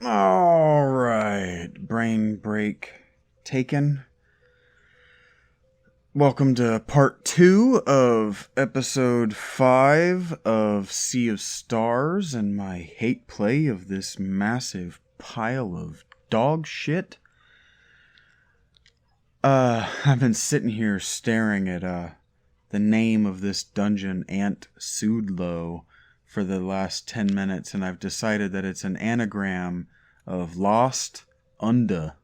All right, brain break taken. Welcome to part 2 of episode 5 of Sea of Stars and my hate play of this massive pile of dog shit. I've been sitting here staring at the name of this dungeon, Aunt Sudlow, for the last 10 minutes, and I've decided that it's an anagram of Lost Unda,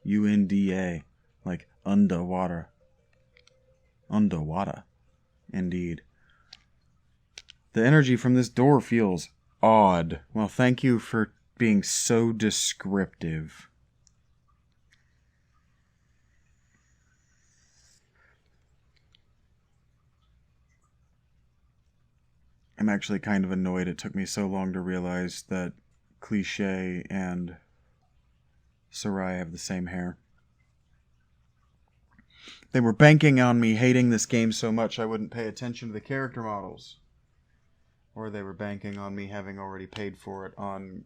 U-N-D-A, like underwater. Underwater, indeed. The energy from this door feels odd. Well, thank you for being so descriptive. I'm actually kind of annoyed it took me so long to realize that Cliché and Sarai have the same hair. They were banking on me hating this game so much I wouldn't pay attention to the character models. Or they were banking on me having already paid for it on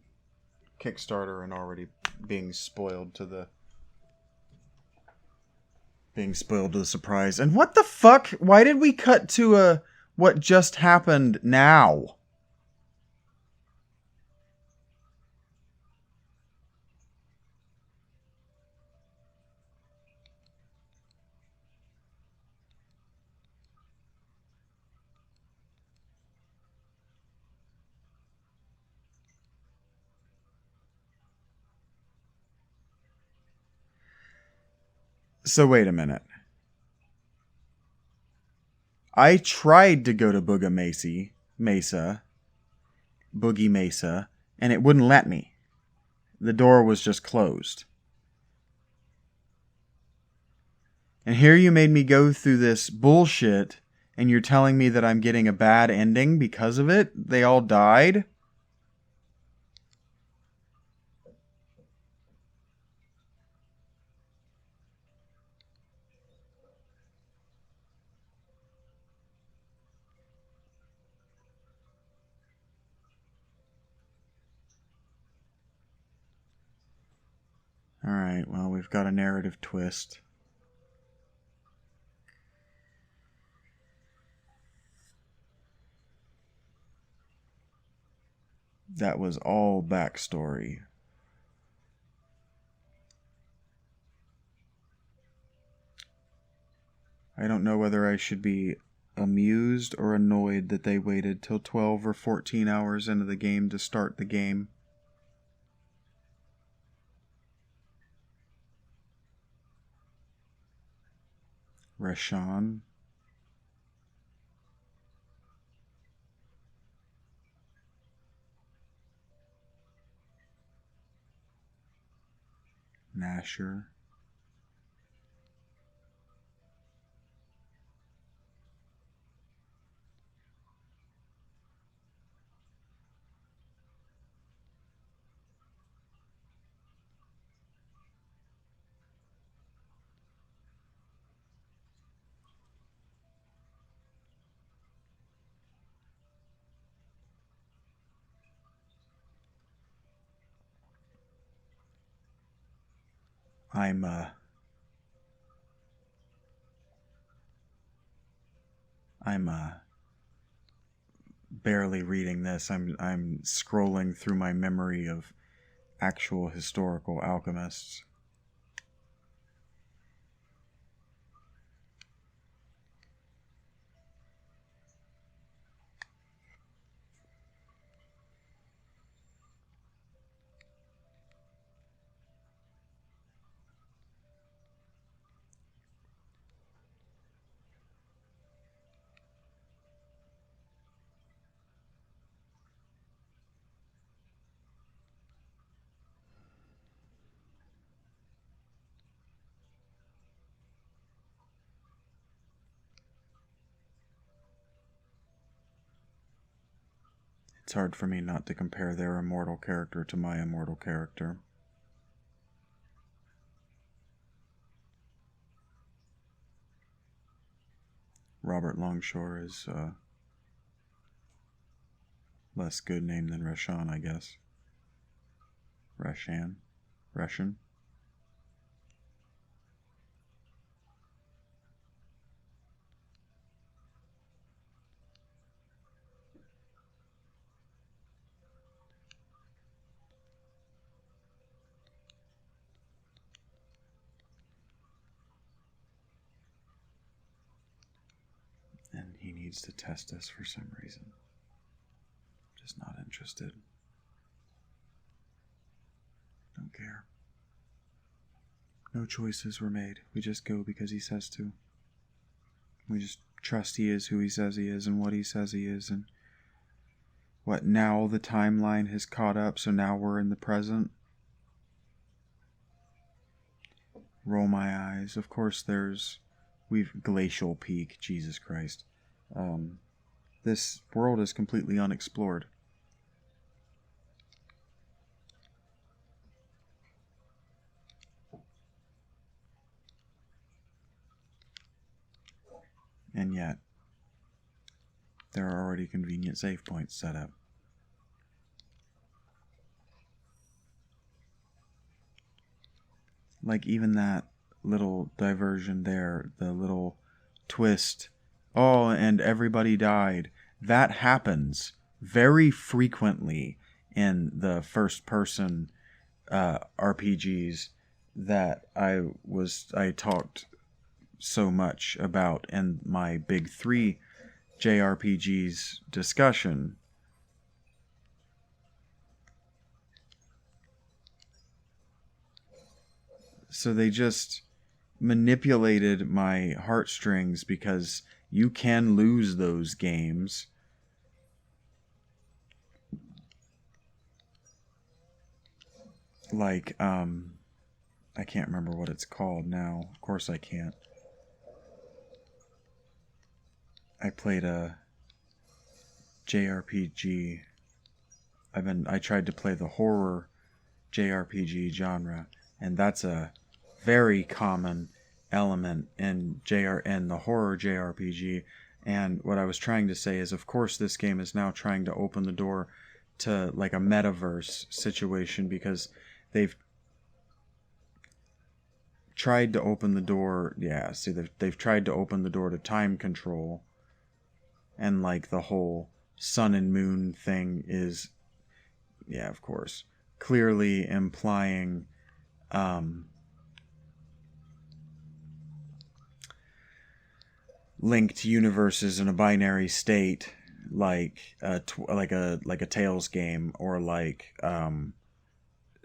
Kickstarter and already being spoiled to the surprise. And what the fuck? Why did we cut to what just happened now? So wait a minute. I tried to go to Boogie Mesa, and it wouldn't let me. The door was just closed. And here you made me go through this bullshit, and you're telling me that I'm getting a bad ending because of it? They all died? Alright, well, we've got a narrative twist. That was all backstory. I don't know whether I should be amused or annoyed that they waited till 12 or 14 hours into the game to start the game. Rashawn. Nasher. I'm barely reading this. I'm scrolling through my memory of actual historical alchemists. It's hard for me not to compare their immortal character to my immortal character. Robert Longshore is less good name than Rashawn, I guess. Russian. Russian. And he needs to test us for some reason. Just not interested. Don't care. No choices were made. We just go because he says to. We just trust he is who he says he is and what he says he is. And what, now the timeline has caught up, so now we're in the present? Roll my eyes. Of course we've glacial peak, Jesus Christ. This world is completely unexplored. And yet, there are already convenient save points set up. Like even that little diversion there, the little twist, oh, and everybody died. That happens very frequently in the first-person RPGs that I talked so much about in my Big 3 JRPGs discussion. So they just manipulated my heartstrings because you can lose those games. Like, I can't remember what it's called now. Of course I can't. I played a JRPG. I tried to play the horror JRPG genre, and that's a very common element in the horror JRPG. And what I was trying to say is, of course, this game is now trying to open the door to like a metaverse situation, because they've tried to open the door. Yeah, see, they've tried to open the door to time control, and like the whole sun and moon thing is, yeah, of course, clearly implying linked universes in a binary state, like a Tales game, or like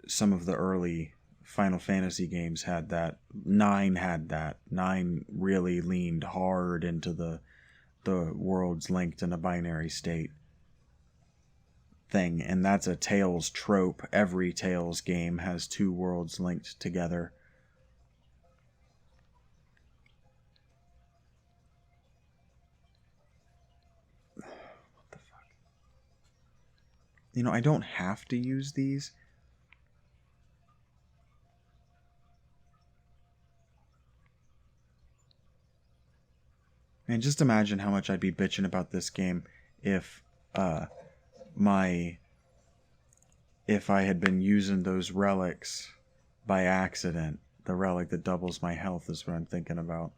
some of the early Final Fantasy games had that. 9 had that. 9 really leaned hard into the worlds linked in a binary state thing, and that's a Tales trope. Every Tales game has 2 worlds linked together. What the fuck? You know, I don't have to use these. Man, just imagine how much I'd be bitching about this game if if I had been using those relics by accident. The relic that doubles my health is what I'm thinking about.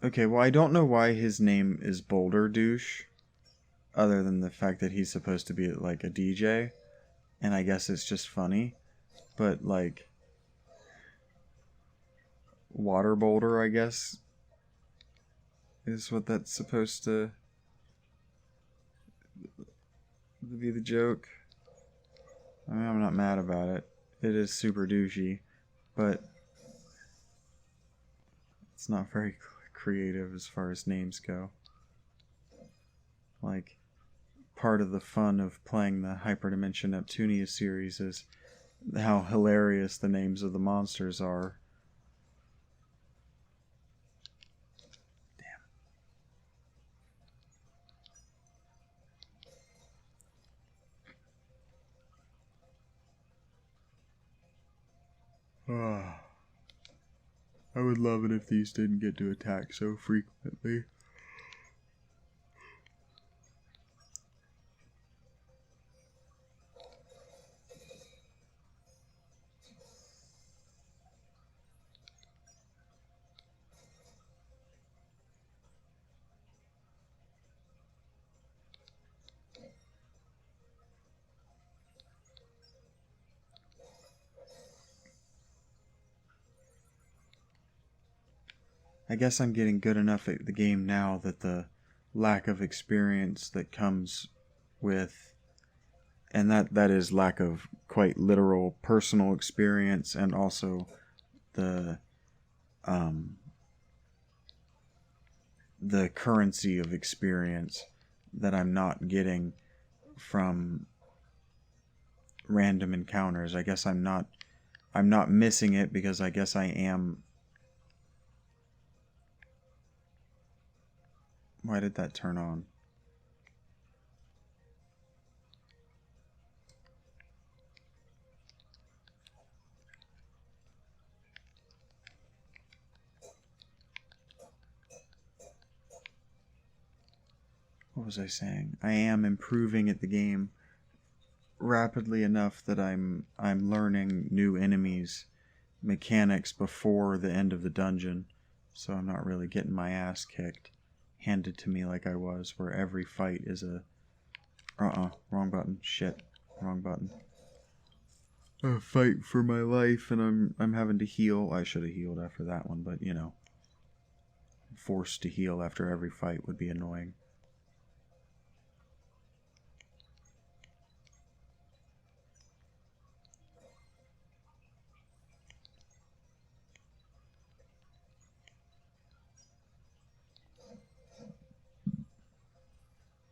Okay, well, I don't know why his name is Boulder Douche, other than the fact that he's supposed to be like a DJ, and I guess it's just funny. But like, Water Boulder, I guess, is what that's supposed to be the joke. I mean, I'm not mad about it. It is super douchey, but it's not very creative as far as names go. Like, part of the fun of playing the Hyperdimension Neptunia series is how hilarious the names of the monsters are. Damn. I would love it if these didn't get to attack so frequently. I guess I'm getting good enough at the game now that the lack of experience that comes with, and that is lack of quite literal personal experience, and also the currency of experience that I'm not getting from random encounters. I guess I'm not missing it because I guess I am. Why did that turn on? What was I saying? I am improving at the game rapidly enough that I'm learning new enemies mechanics before the end of the dungeon, so I'm not really getting my ass kicked, handed to me like I was, where every fight is a wrong button, shit, wrong button, a fight for my life, and I'm having to heal. I should have healed after that one, but you know, forced to heal after every fight would be annoying.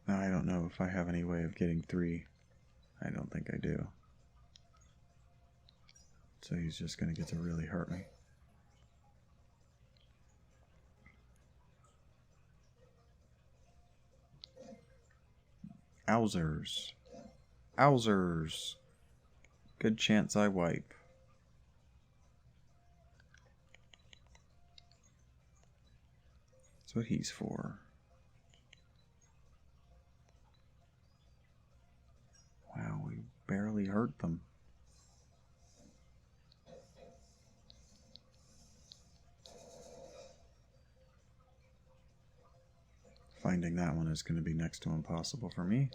Now, I don't know if I have any way of getting 3. I don't think I do. So he's just going to get to really hurt me. Owzers. Owzers. Good chance I wipe. That's what he's for. Wow, we barely hurt them. Finding that one is going to be next to impossible for me.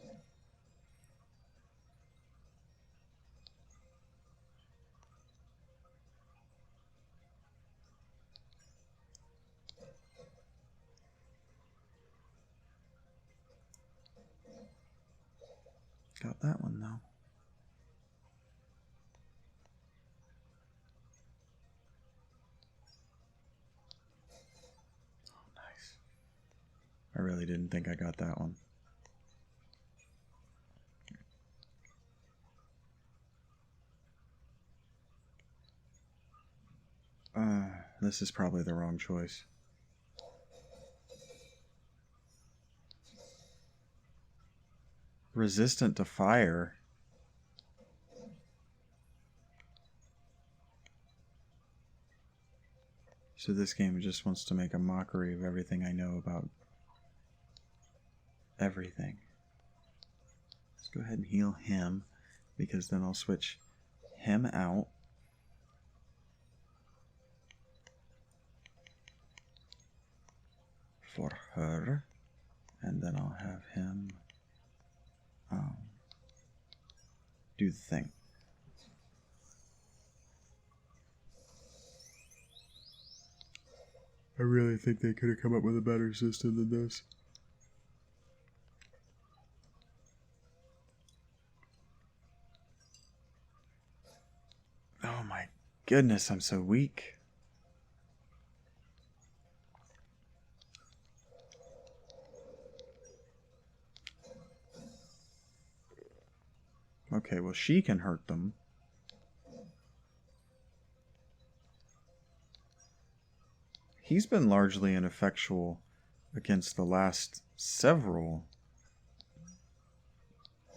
Got that one though. Oh, nice. I really didn't think I got that one. This is probably the wrong choice. Resistant to fire. So this game just wants to make a mockery of everything I know about everything. Let's go ahead and heal him, because then I'll switch him out. For her. And then I'll have him do the thing. I really think they could have come up with a better system than this. Oh my goodness, I'm so weak. Okay, well, she can hurt them. He's been largely ineffectual against the last several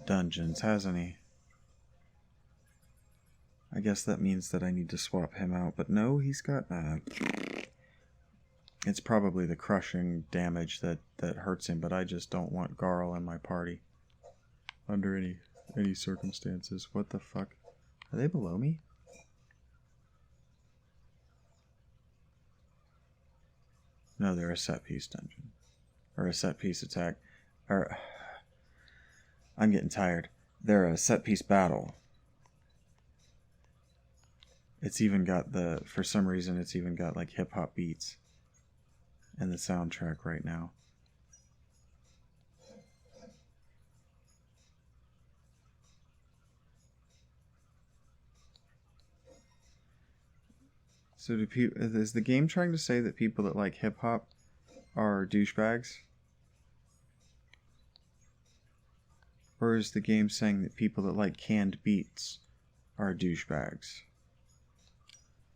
dungeons, hasn't he? I guess that means that I need to swap him out, but no, he's got... it's probably the crushing damage that hurts him, but I just don't want Garl in my party. Under any circumstances. What the fuck? Are they below me? No, they're a set-piece dungeon. Or a set-piece attack. Or... I'm getting tired. They're a set-piece battle. It's even got the... For some reason, it's even got, like, hip-hop beats in the soundtrack right now. So is the game trying to say that people that like hip-hop are douchebags? Or is the game saying that people that like canned beats are douchebags?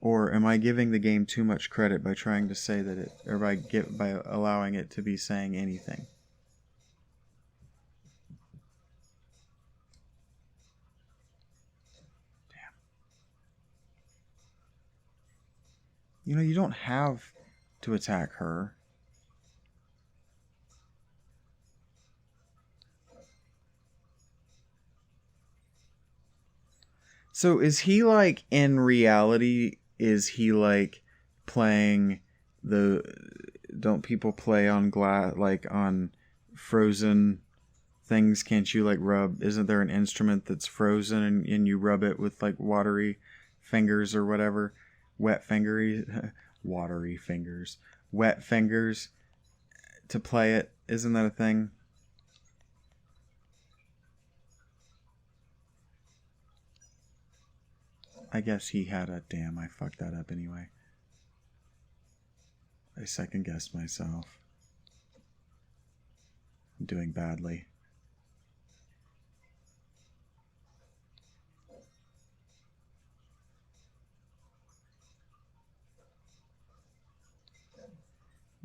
Or am I giving the game too much credit by trying to say that it, or by allowing it to be saying anything? Damn. You know, you don't have to attack her. So is he like, in reality, is he like playing the... Don't people play on glass, like on frozen things? Can't you like rub... Isn't there an instrument that's frozen and you rub it with like watery fingers or whatever? Wet fingery... watery fingers. Wet fingers to play it. Isn't that a thing? I guess he had a... Damn, I fucked that up anyway. I second-guessed myself. I'm doing badly.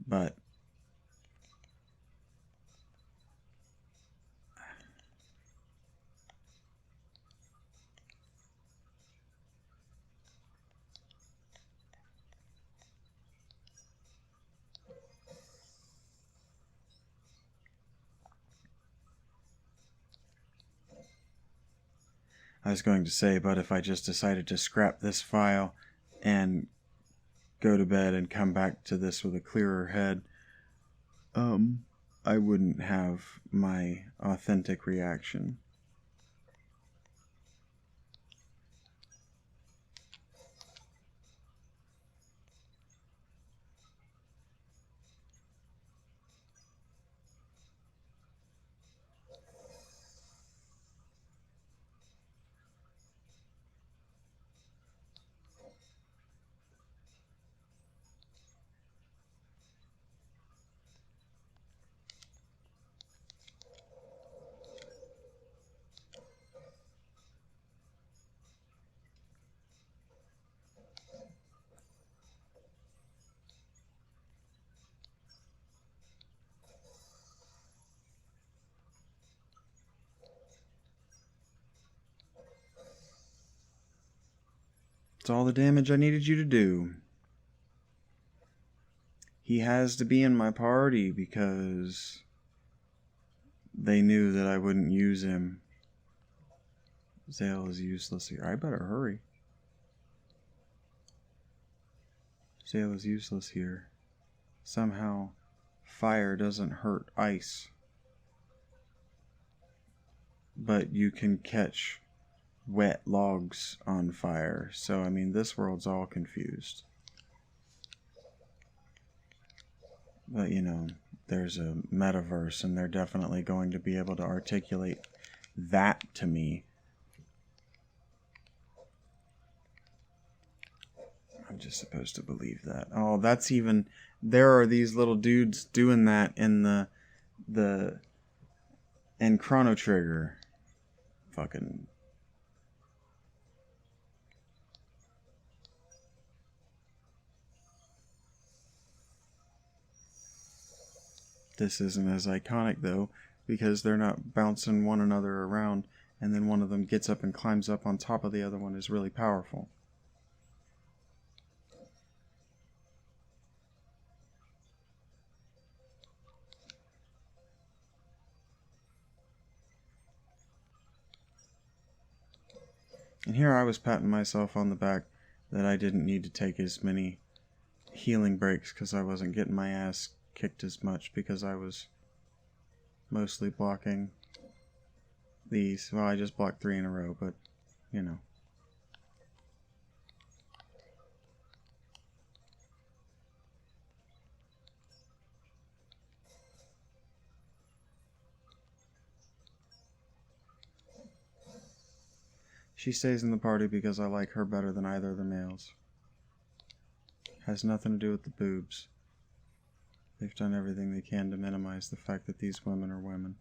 But... I was going to say, but if I just decided to scrap this file and go to bed and come back to this with a clearer head, I wouldn't have my authentic reaction. It's all the damage I needed you to do. He has to be in my party because they knew that I wouldn't use him. Zale is useless here. I better hurry. Zale is useless here. Somehow, fire doesn't hurt ice. But you can catch wet logs on fire. So, I mean, this world's all confused. But, you know, there's a metaverse, and they're definitely going to be able to articulate that to me. I'm just supposed to believe that. Oh, that's even... There are these little dudes doing that in in Chrono Trigger. Fucking This isn't as iconic, though, because they're not bouncing one another around, and then one of them gets up and climbs up on top of the other one is really powerful. And here I was patting myself on the back that I didn't need to take as many healing breaks because I wasn't getting my ass kicked as much because I was mostly blocking these. Well, I just blocked 3 in a row, but, you know. She stays in the party because I like her better than either of the males. Has nothing to do with the boobs. They've done everything they can to minimize the fact that these women are women.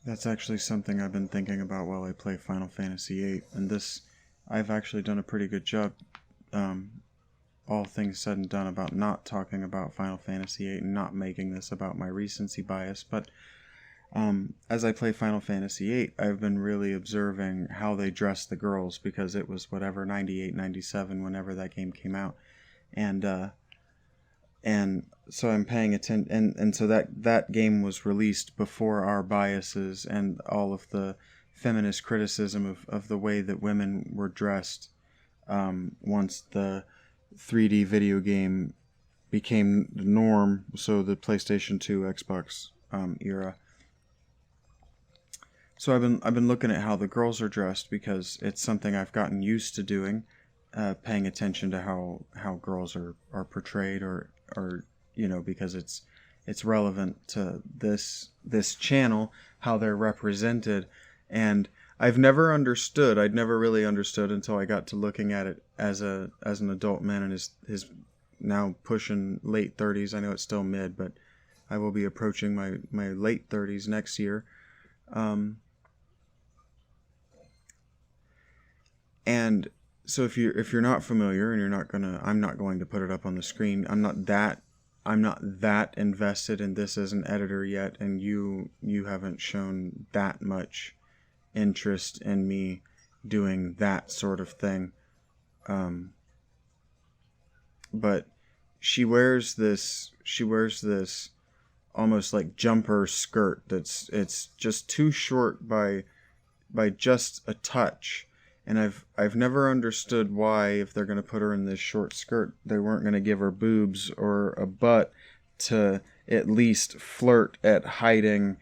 That's actually something I've been thinking about while I play Final Fantasy VIII, and this, I've actually done a pretty good job, all things said and done, about not talking about Final Fantasy VIII and not making this about my recency bias, but as I play Final Fantasy VIII, I've been really observing how they dress the girls, because it was whatever, 98, 97, whenever that game came out, and so I'm paying attention, and so that game was released before our biases and all of the feminist criticism of the way that women were dressed, once the 3D video game became the norm, so the PlayStation 2, Xbox era. So I've been looking at how the girls are dressed, because it's something I've gotten used to doing, paying attention to how girls are portrayed, or you know, because it's relevant to this channel, how they're represented. And I'd never really understood until I got to looking at it as an adult man in his now pushing late 30s. I know it's still mid, but I will be approaching my late 30s next year. And so if you're not familiar, and I'm not going to put it up on the screen. I'm not that invested in this as an editor yet, and you haven't shown that much interest in me doing that sort of thing. But she wears this almost like jumper skirt it's just too short by just a touch. And I've never understood why, if they're going to put her in this short skirt, they weren't going to give her boobs or a butt to at least flirt at hiding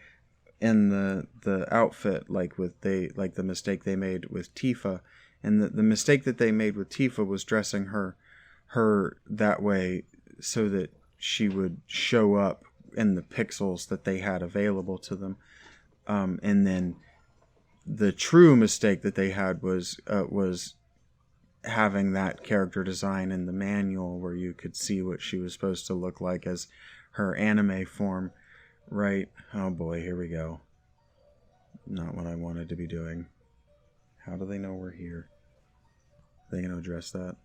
in the outfit, like the mistake they made with Tifa. And the mistake that they made with Tifa was dressing her that way so that she would show up in the pixels that they had available to them. And then the true mistake that they had was having that character design in the manual, where you could see what she was supposed to look like as her anime form, right? Oh boy, here we go. Not what I wanted to be doing. How do they know we're here? Are they going to address that?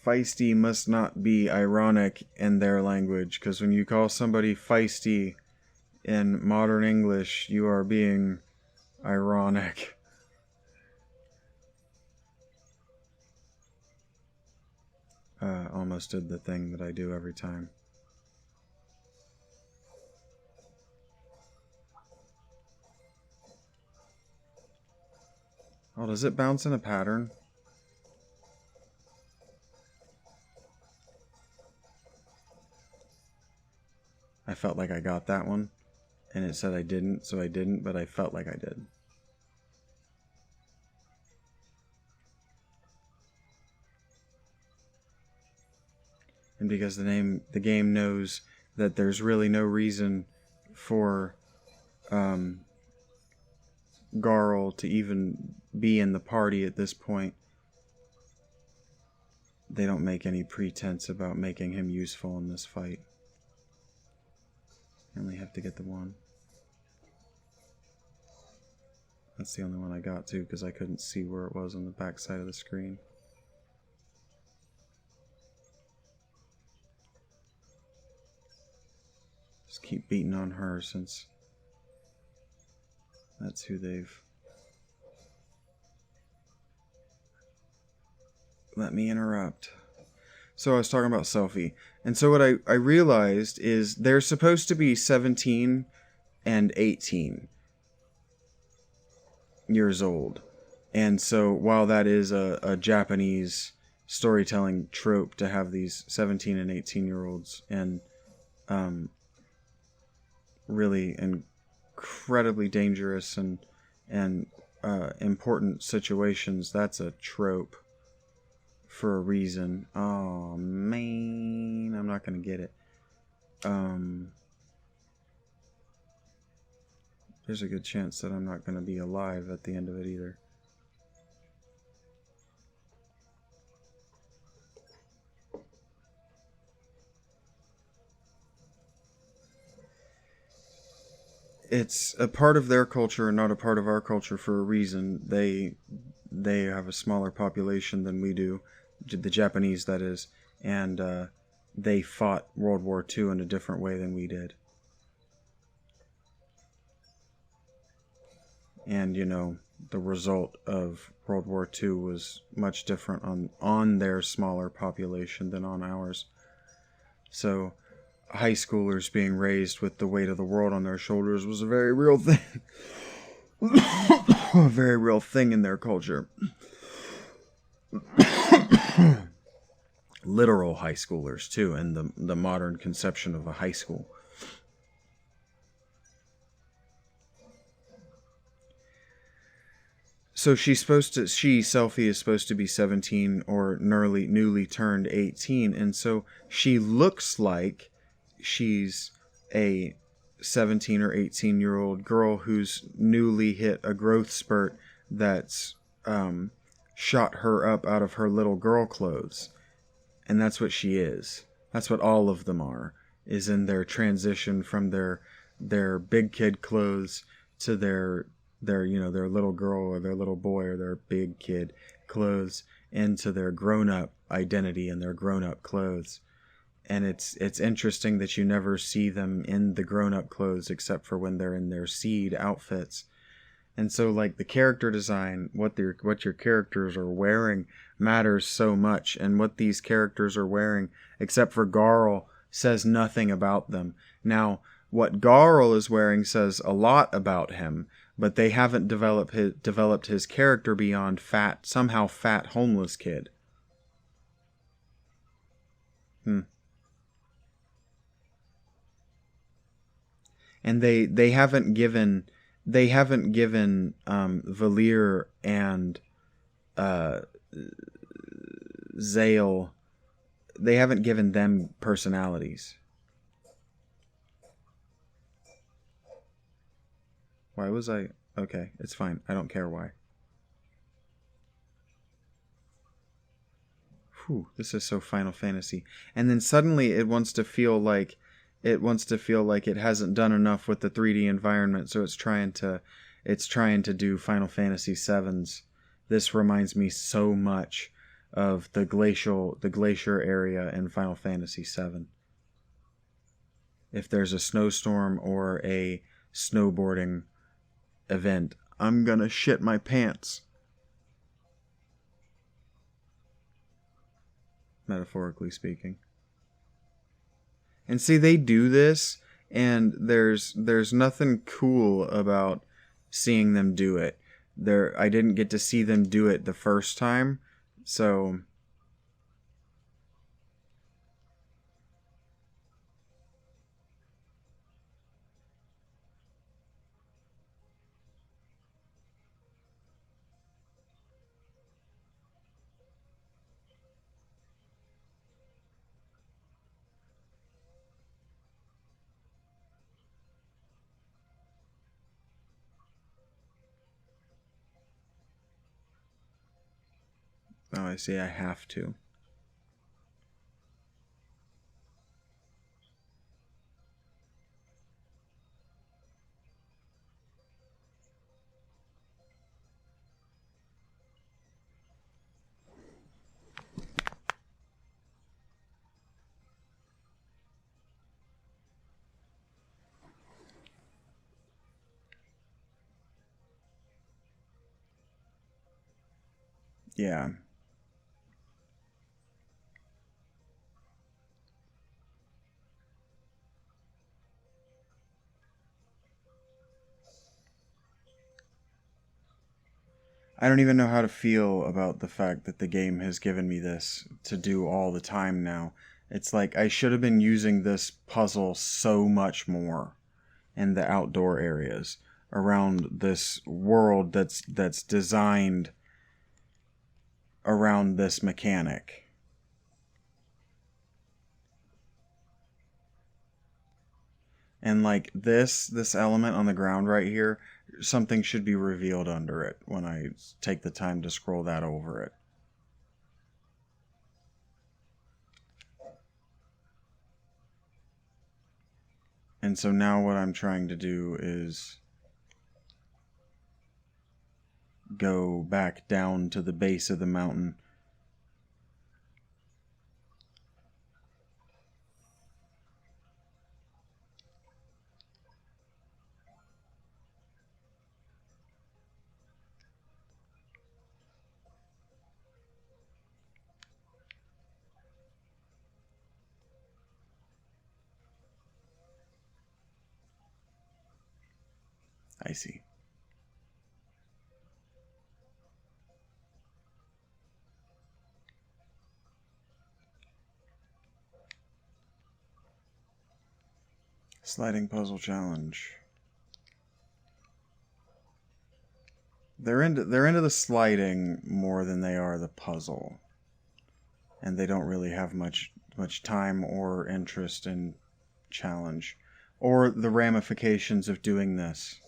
Feisty must not be ironic in their language, because when you call somebody feisty in modern English, you are being ironic. Almost did the thing that I do every time. Oh, does it bounce in a pattern? I felt like I got that one. And it said I didn't, so I didn't, but I felt like I did. And because the game knows that there's really no reason for Garl to even be in the party at this point, they don't make any pretense about making him useful in this fight. I only have to get the one. That's the only one I got too, because I couldn't see where it was on the back side of the screen. Just keep beating on her since that's who they've... Let me interrupt. So I was talking about Selphie. And so what I realized is they're supposed to be 17 and 18 years old. And so while that is a Japanese storytelling trope to have these 17 and 18-year-olds in really incredibly dangerous and important situations, that's a trope for a reason. Oh man, I'm not gonna get it. There's a good chance that I'm not gonna be alive at the end of it either. It's a part of their culture and not a part of our culture for a reason. They have a smaller population than we do, the Japanese that is, and they fought World War II in a different way than we did. And, you know, the result of World War II was much different on their smaller population than on ours. So high schoolers being raised with the weight of the world on their shoulders was a very real thing. A very real thing in their culture. Literal high schoolers too, and the modern conception of a high school. So Selphie is supposed to be 17 or newly turned 18, and so she looks like she's a 17 or 18-year-old girl who's newly hit a growth spurt that's shot her up out of her little girl clothes. And that's what she is. That's what all of them are, is in their transition from their big kid clothes to their little girl or their little boy or their big kid clothes into their grown-up identity and their grown-up clothes. And it's interesting that you never see them in the grown-up clothes except for when they're in their seed outfits. And so, like, the character design, what your characters are wearing matters so much. And what these characters are wearing, except for Garl, says nothing about them. Now, what Garl is wearing says a lot about him, but they haven't developed his character beyond somehow fat homeless kid. And they haven't given Valir and Zale, they haven't given them personalities. Why was I... Okay, it's fine. I don't care why. Whew, this is so Final Fantasy. And then suddenly it wants to feel like it hasn't done enough with the 3D environment, so it's trying to do Final Fantasy VII's. This reminds me so much of the glacier area in Final Fantasy VII. If there's a snowstorm or a snowboarding event, I'm gonna shit my pants. Metaphorically speaking. And see, they do this, and there's nothing cool about seeing them do it. I didn't get to see them do it the first time, so... Oh, I see. I have to. Yeah. I don't even know how to feel about the fact that the game has given me this to do all the time now. It's like I should have been using this puzzle so much more in the outdoor areas around this world that's designed around this mechanic. And like this element on the ground right here, something should be revealed under it when I take the time to scroll that over it. And so now what I'm trying to do is go back down to the base of the mountain. I see. Sliding puzzle challenge. They're into the sliding more than they are the puzzle. And they don't really have much time or interest in challenge or the ramifications of doing this.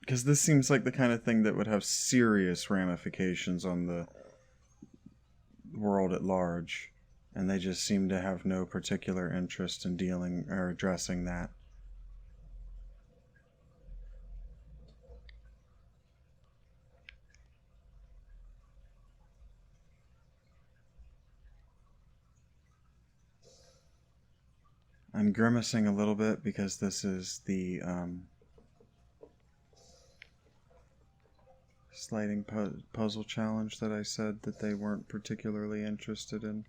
Because this seems like the kind of thing that would have serious ramifications on the world at large, and they just seem to have no particular interest in dealing or addressing that. I'm grimacing a little bit because this is the sliding puzzle challenge that I said that they weren't particularly interested in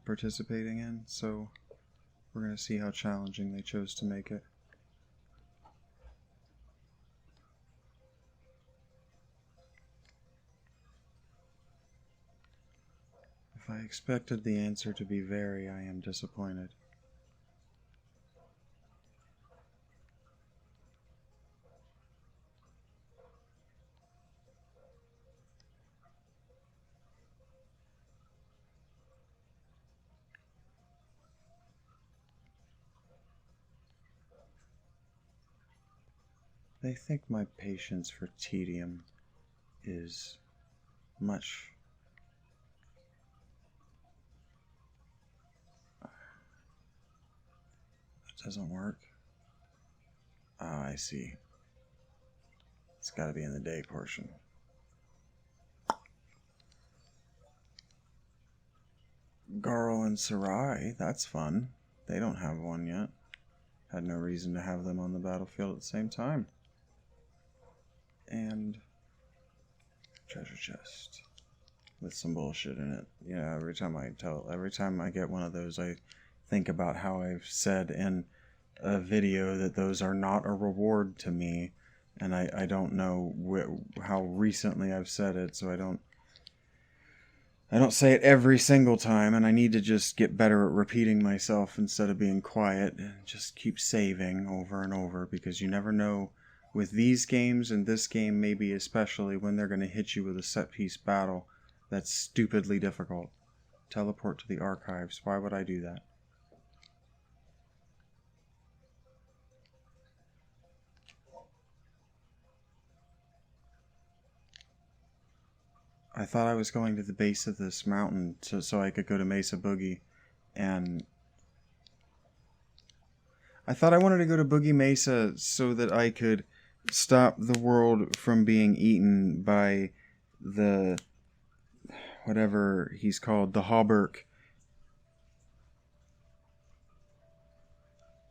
participating in, so we're going to see how challenging they chose to make it. If I expected the answer to be very, I am disappointed. They think my patience for tedium is much. That doesn't work. Ah, I see. It's got to be in the day portion. Garl and Sarai, that's fun. They don't have one yet. Had no reason to have them on the battlefield at the same time. And treasure chest with some bullshit in it. Yeah, every time I get one of those, I think about how I've said in a video that those are not a reward to me, and I don't know how recently I've said it, so I don't say it every single time, and I need to just get better at repeating myself instead of being quiet and just keep saving over and over, because you never know with these games, and this game maybe especially, when they're going to hit you with a set-piece battle that's stupidly difficult Teleport to the archives. Why would I do that? I thought I was going to the base of this mountain so I could go to Mesa Boogie, and I thought I wanted to go to Boogie Mesa so that I could stop the world from being eaten by the whatever he's called, the Hauberk.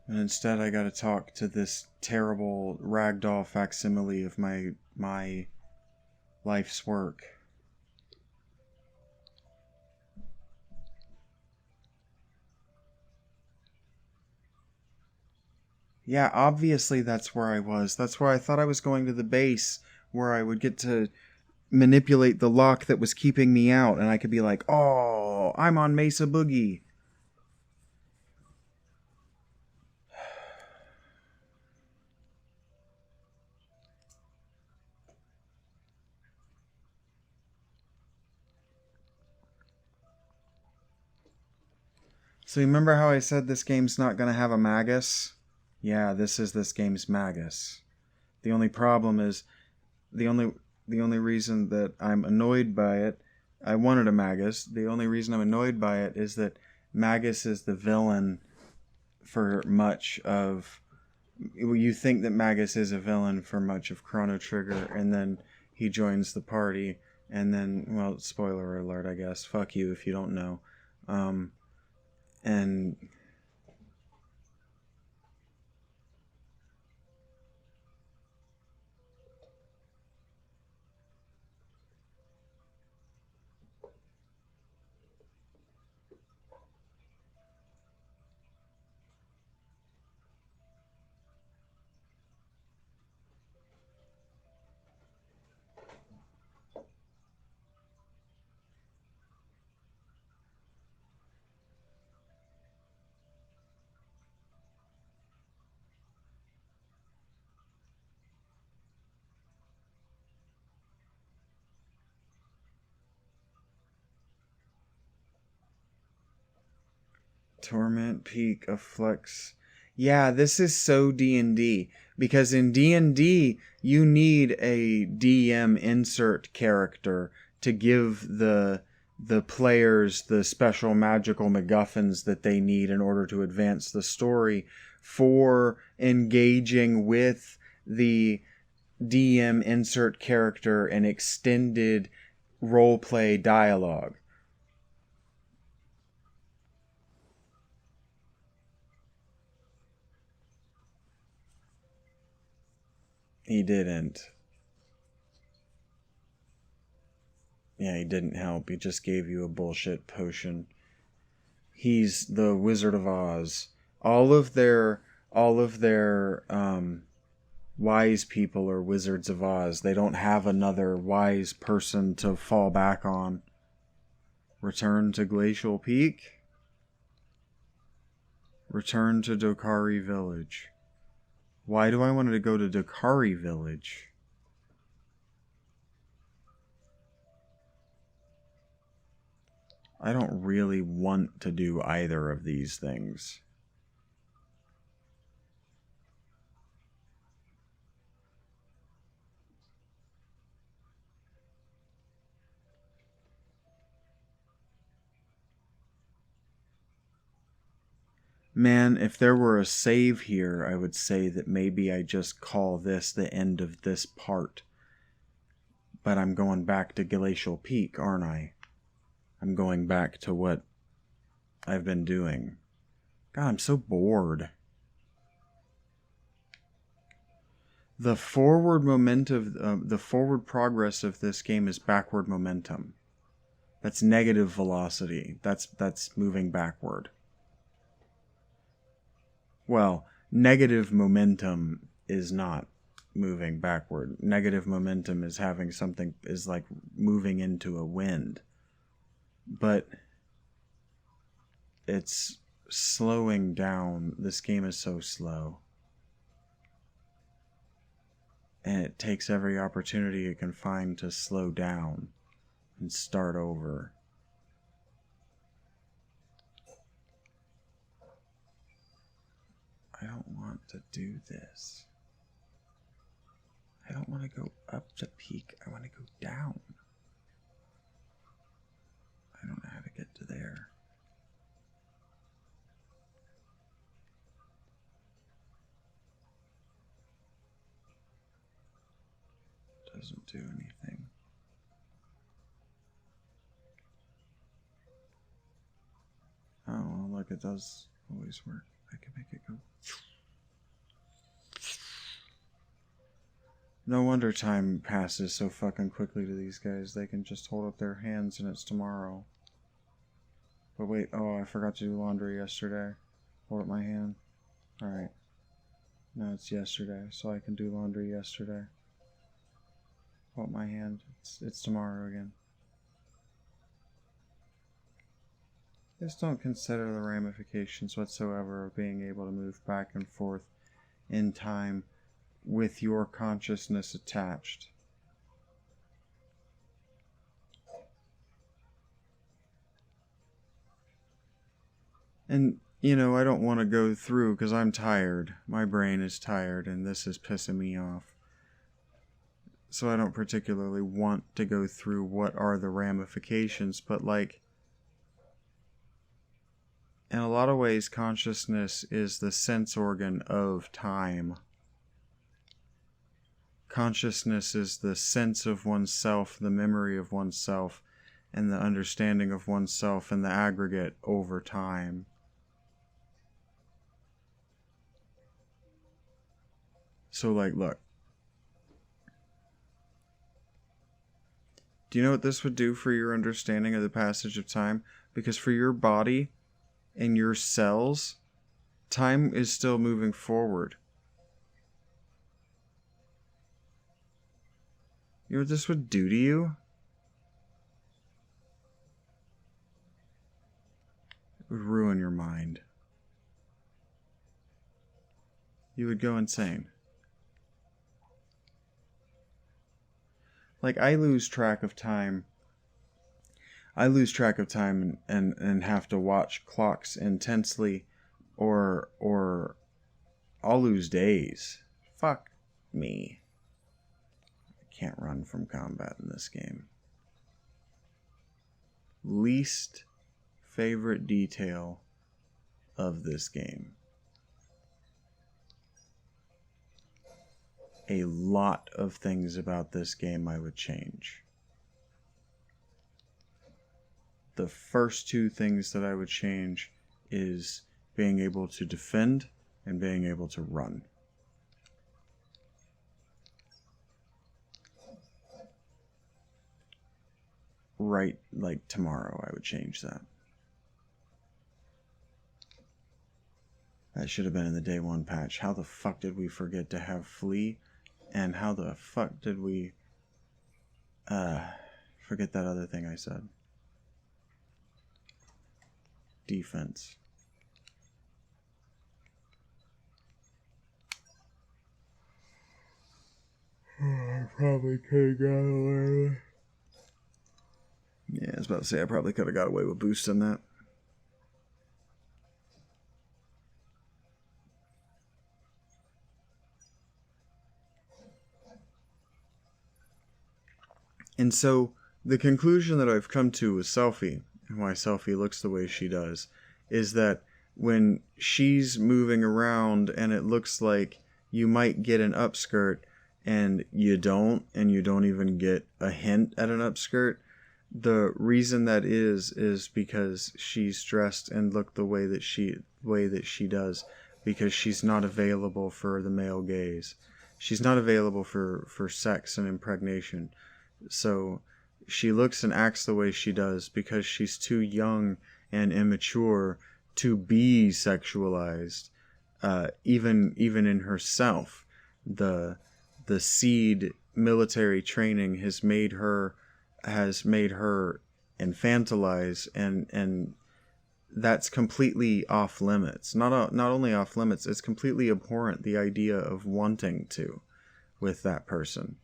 And instead I gotta talk to this terrible ragdoll facsimile of my life's work. Yeah, obviously that's where I was. That's where I thought I was going to the base, where I would get to manipulate the lock that was keeping me out, and I could be like, oh, I'm on Mesa Boogie. So remember how I said this game's not going to have a Magus? Yeah, this is this game's Magus. The only problem is, the only reason that I'm annoyed by it, I wanted a Magus. The only reason I'm annoyed by it is that Magus is the villain for much of... You think that Magus is a villain for much of Chrono Trigger, and then he joins the party, and then, well, spoiler alert, I guess. Fuck you if you don't know. And... Torment Peak of Flex. Yeah, this is so D&D. Because in D&D, you need a DM insert character to give the players the special magical MacGuffins that they need in order to advance the story for engaging with the DM insert character in extended roleplay dialogue. He didn't. Yeah, he didn't help. He just gave you a bullshit potion. He's the Wizard of Oz. All of their wise people are Wizards of Oz. They don't have another wise person to fall back on. Return to Glacial Peak. Return to Dokari Village. Why do I want to go to Dokari Village? I don't really want to do either of these things. Man, if there were a save here, I would say that maybe I just call this the end of this part. But I'm going back to Glacial Peak, aren't I? I'm going back to what I've been doing. God, I'm so bored. The forward momentum, the forward progress of this game is backward momentum. That's negative velocity. That's moving backward. Well, negative momentum is not moving backward. Negative momentum is having something, is like moving into a wind. But it's slowing down. This game is so slow. And it takes every opportunity it can find to slow down and start over. to do this. I don't want to go up to peak. I want to go down. I don't know how to get to there. Doesn't do anything. Oh, well, look, it does always work. I can make it go. No wonder time passes so fucking quickly to these guys. They can just hold up their hands and it's tomorrow. But wait, oh, I forgot to do laundry yesterday. Hold up my hand. Alright. Now it's yesterday, so I can do laundry yesterday. Hold up my hand. It's tomorrow again. Just don't consider the ramifications whatsoever of being able to move back and forth in time with your consciousness attached. And, you know, I don't want to go through because I'm tired. My brain is tired and this is pissing me off. So I don't particularly want to go through what are the ramifications, but like, in a lot of ways, consciousness is the sense organ of time. Consciousness is the sense of oneself, the memory of oneself, and the understanding of oneself in the aggregate over time. So, like, look. Do you know what this would do for your understanding of the passage of time? Because for your body and your cells, time is still moving forward. You know what this would do to you? It would ruin your mind. You would go insane. Like, I lose track of time. I lose track of time and have to watch clocks intensely, or I'll lose days. Fuck me. Can't run from combat in this game. Least favorite detail of this game. A lot of things about this game I would change. The first two things that I would change is being able to defend and being able to run. Right, like tomorrow, I would change that. That should have been in the day one patch. How the fuck did we forget to have flee? And how the fuck did we forget that other thing I said? Defense. I probably could have got away. Yeah, I was about to say I probably could have got away with boosting that. And so the conclusion that I've come to with Selphie, and why Selphie looks the way she does, is that when she's moving around and it looks like you might get an upskirt and you don't even get a hint at an upskirt, the reason that is because she's dressed and looked the way that she does, because she's not available for the male gaze. She's not available for sex and impregnation. So she looks and acts the way she does because she's too young and immature to be sexualized. Even in herself, the seed military training has made her infantilize, and that's completely off limits. Not only off limits, it's completely abhorrent, the idea of wanting to with that person.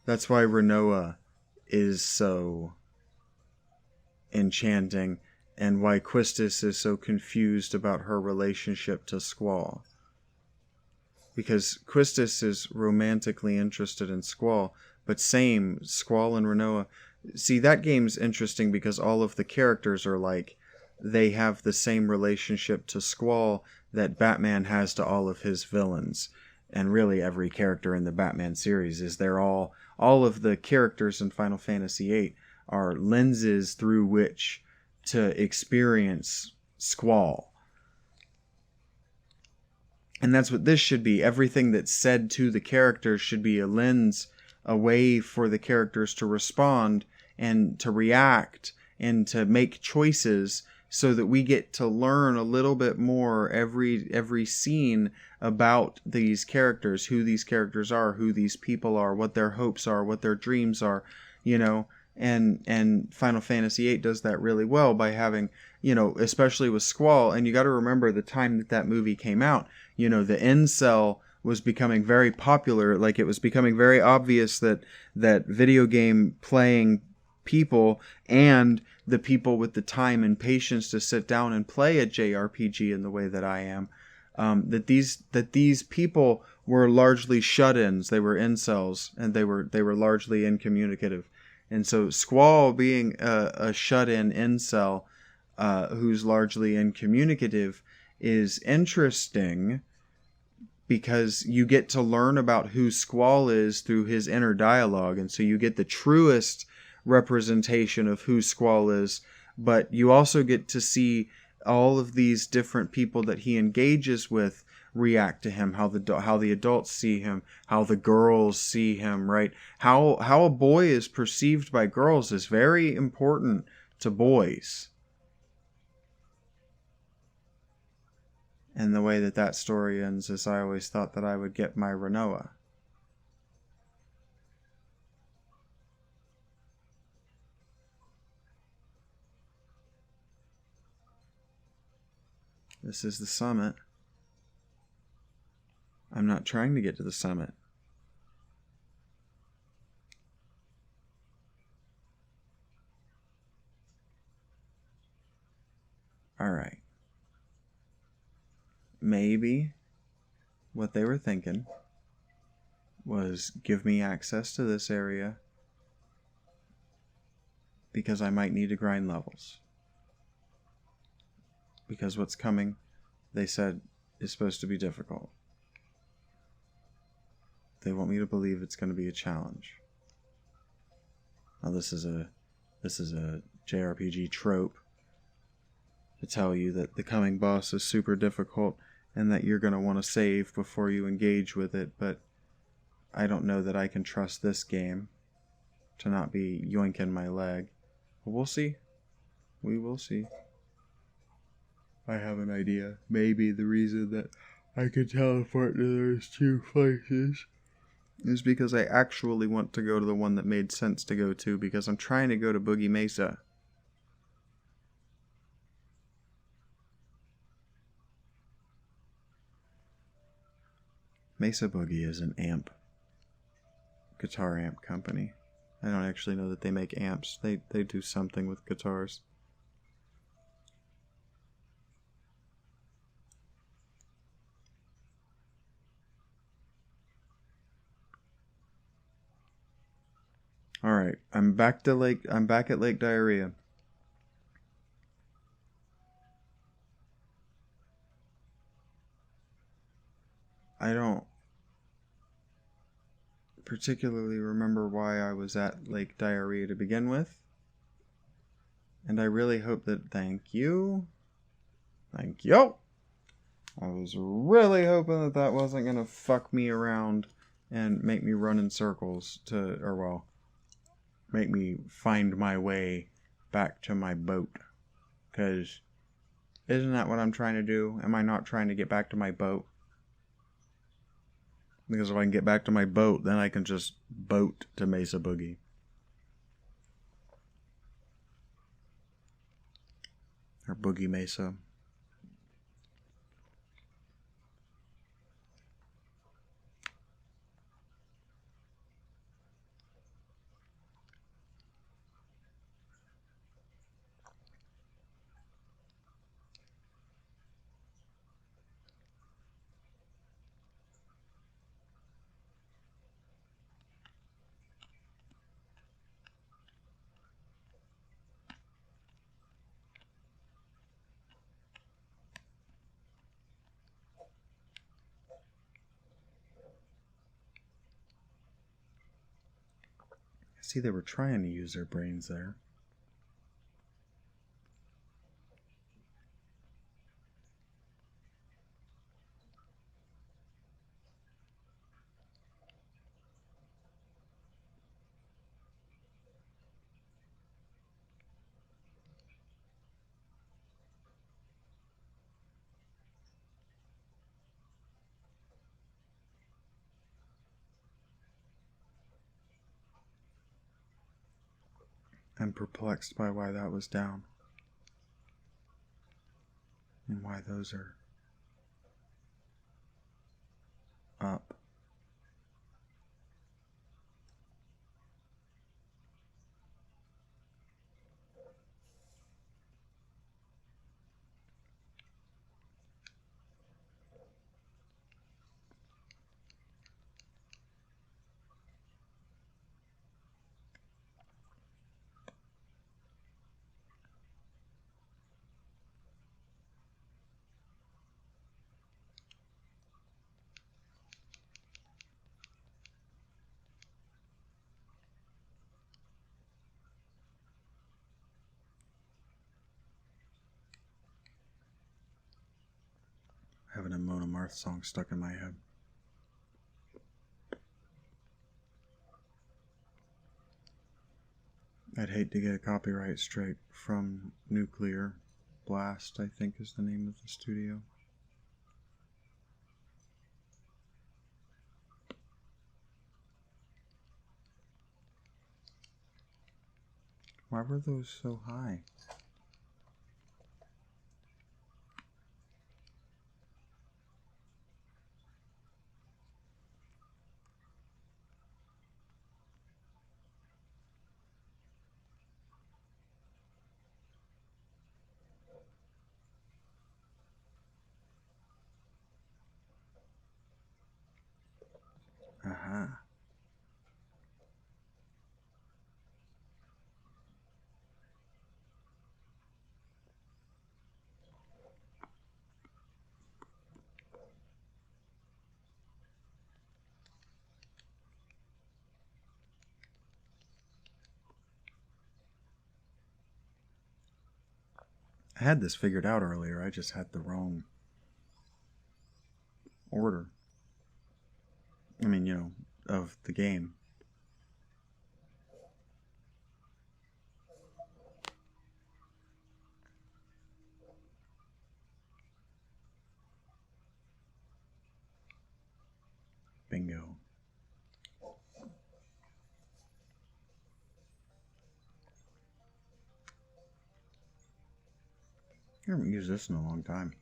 That's why Renoa is so enchanting and why Quistis is so confused about her relationship to Squall. Because Quistis is romantically interested in Squall, but same, Squall and Renoa. See, that game's interesting because all of the characters are like, they have the same relationship to Squall that Batman has to all of his villains. And really every character in the Batman series is they're all of the characters in Final Fantasy VIII are lenses through which to experience Squall. And that's what this should be. Everything that's said to the characters should be a lens, a way for the characters to respond and to react and to make choices, so that we get to learn a little bit more every scene about these characters, who these characters are, who these people are, what their hopes are, what their dreams are, you know. And Final Fantasy VIII does that really well by having, you know, especially with Squall. And you got to remember the time that movie came out, you know, the incel was becoming very popular. Like, it was becoming very obvious that video game playing people and the people with the time and patience to sit down and play a JRPG in the way that I am, that these people were largely shut-ins. They were incels, and they were largely incommunicative. And so Squall, being a shut-in incel who's largely incommunicative, is interesting because you get to learn about who Squall is through his inner dialogue. And so you get the truest representation of who Squall is, but you also get to see all of these different people that he engages with react to him, how the adults see him, how the girls see him, right? How a boy is perceived by girls is very important to boys. And the way that story ends is, I always thought that I would get my Renoa. This is the summit. I'm not trying to get to the summit. Alright. Maybe what they were thinking was, give me access to this area because I might need to grind levels. Because what's coming, they said, is supposed to be difficult. They want me to believe it's going to be a challenge. Now this is a JRPG trope to tell you that the coming boss is super difficult and that you're going to want to save before you engage with it, but I don't know that I can trust this game to not be yoinking my leg. But we'll see. We will see. I have an idea. Maybe the reason that I could teleport to those two places is because I actually want to go to the one that made sense to go to, because I'm trying to go to Boogie Mesa. Mesa Boogie is an guitar amp company. I don't actually know that they make amps. They do something with guitars. Alright, I'm back at Lake Diarrhea. I don't particularly remember why I was at Lake Diarrhea to begin with. And I really hope that... Thank you. Thank you. I was really hoping that wasn't going to fuck me around and make me run in circles make me find my way back to my boat. Because isn't that what I'm trying to do? Am I not trying to get back to my boat? Because if I can get back to my boat, then I can just boat to Mesa Boogie. Or Boogie Mesa. See, they were trying to use their brains there. I'm perplexed by why that was down. And why those are up. Having a Mona Marth song stuck in my head. I'd hate to get a copyright straight from Nuclear Blast, I think is the name of the studio. Why were those so high? Aha. I had this figured out earlier, I just had the wrong order. I mean, of the game. Bingo. I haven't used this in a long time.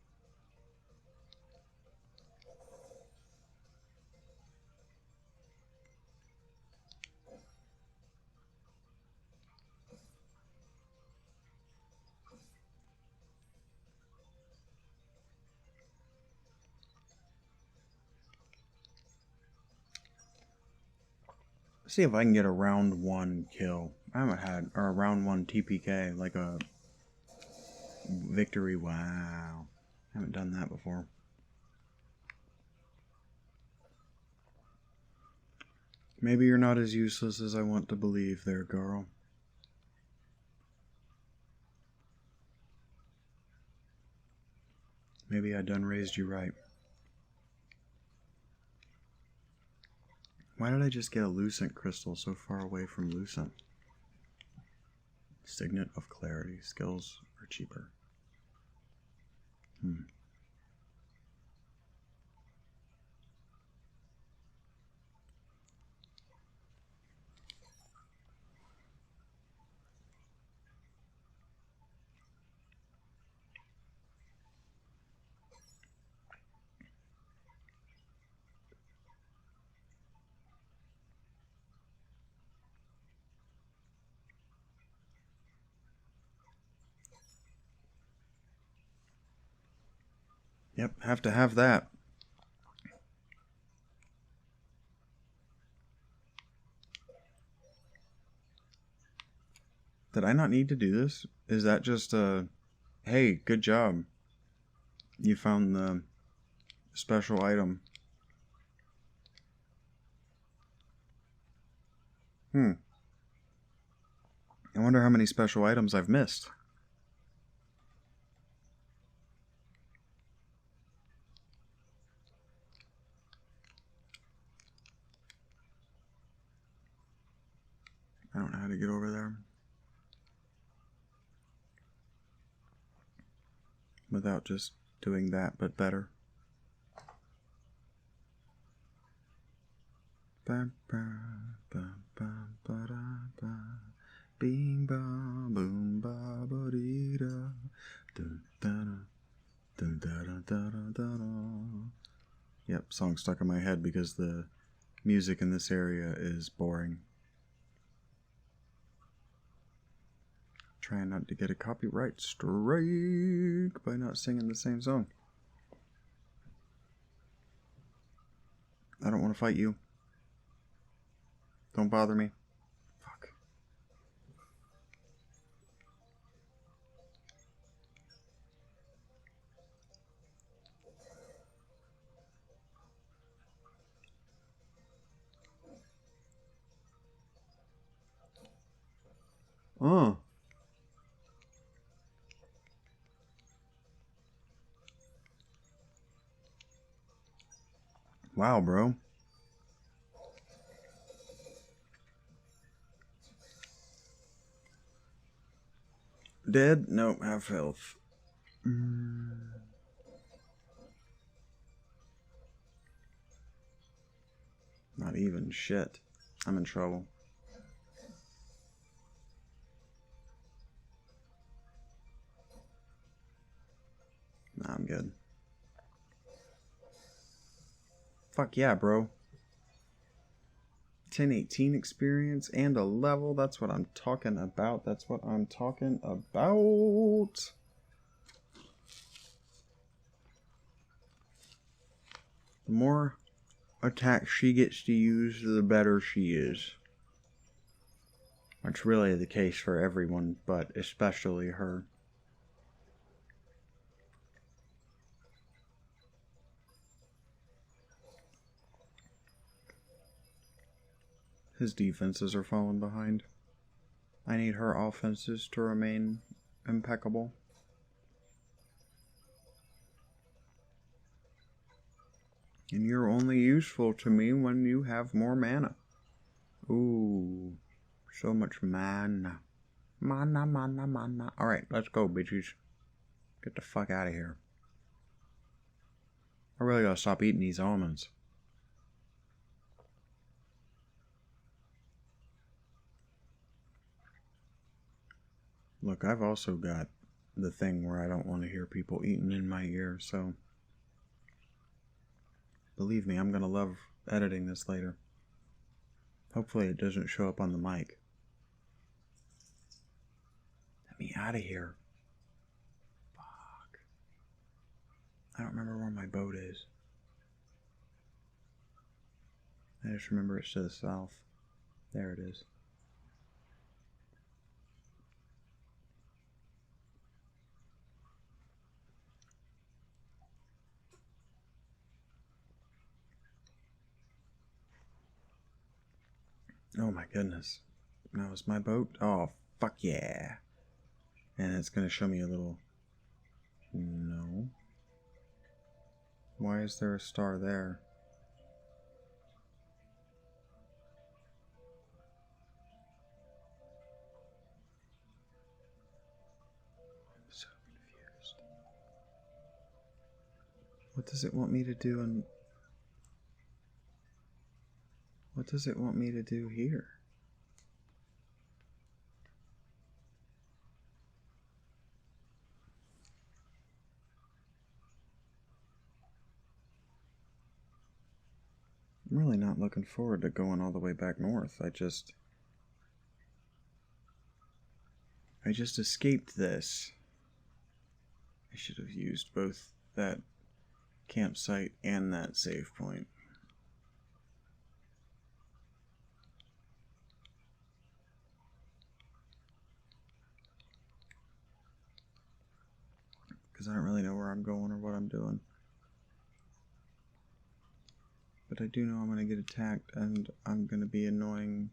See if I can get a round 1 kill. I haven't had, or a round 1 TPK, like a victory. Wow. I haven't done that before. Maybe you're not as useless as I want to believe there, girl. Maybe I done raised you right. Why did I just get a Lucent crystal so far away from Lucent? Signet of Clarity. Skills are cheaper. Yep, have to have that. Did I not need to do this? Is that just a, hey, good job. You found the special item. wonder how many special items I've missed. I don't know how to get over there without just doing that, but better. Ba ba ba ba ba da ba, bing ba boom ba ba dee da, dun da da da da da da. Yep, song stuck in my head because the music in this area is boring. Trying not to get a copyright strike by not singing the same song. I don't want to fight you. Don't bother me. Fuck. Oh. Wow, bro. Dead? Nope, have health. Not even. Shit. I'm in trouble. Nah, I'm good. Fuck yeah, bro. 1018 experience and a level. That's what I'm talking about. That's what I'm talking about. The more attacks she gets to use, the better she is. That's really the case for everyone, but especially her. His defenses are falling behind. I need her offenses to remain impeccable. And you're only useful to me when you have more mana. Ooh, so much mana. Mana, mana, mana. Alright, let's go, bitches. Get the fuck out of here. I really gotta stop eating these almonds. Look, I've also got the thing where I don't want to hear people eating in my ear, so believe me, I'm gonna love editing this later. Hopefully it doesn't show up on the mic. Let me out of here. Fuck. I don't remember where my boat is. I just remember it's to the south. There it is. Oh my goodness. Now is my boat? Oh, fuck yeah. And it's going to show me a little... No. Why is there a star there? I'm so confused. What does it want me to do and... What does it want me to do here? I'm really not looking forward to going all the way back north. I just escaped this. I should have used both that campsite and that save point. Because I don't really know where I'm going or what I'm doing. But I do know I'm going to get attacked and I'm going to be annoying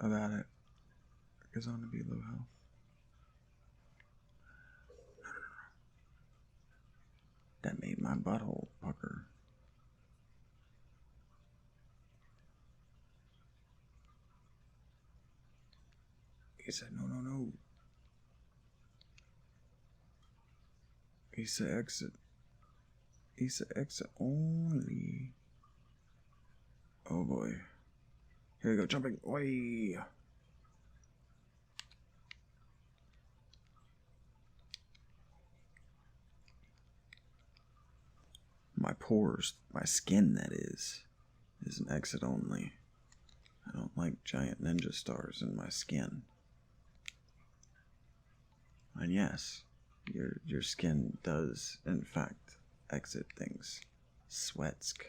about it. is on to be low health. That made my butthole pucker. He said, no, no, no. He said exit. He said exit only. Oh boy. Here we go, jumping. Oi! My pores, my skin that is an exit only. I don't like giant ninja stars in my skin. And yes, your skin does, in fact, exit things. Sweatsk.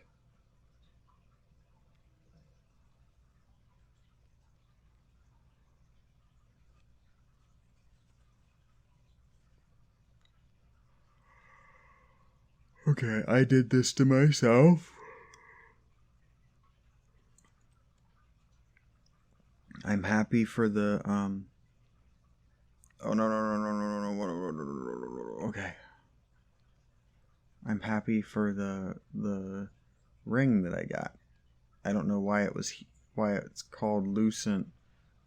Okay, I did this to myself. I'm happy for the, oh, no. Okay. I'm happy for the ring that I got. I don't know why it's called Lucent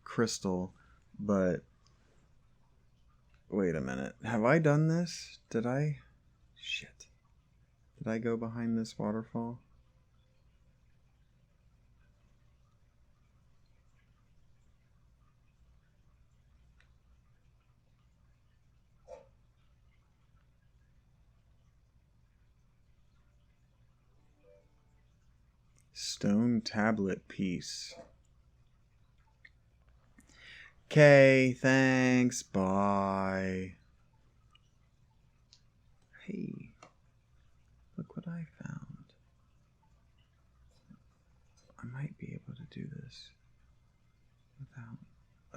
Crystal, but wait a minute. Have I done this? Did I? Shit. Did I go behind this waterfall? Stone tablet piece. Okay, thanks. Bye. Hey, look what I found. I might be able to do this without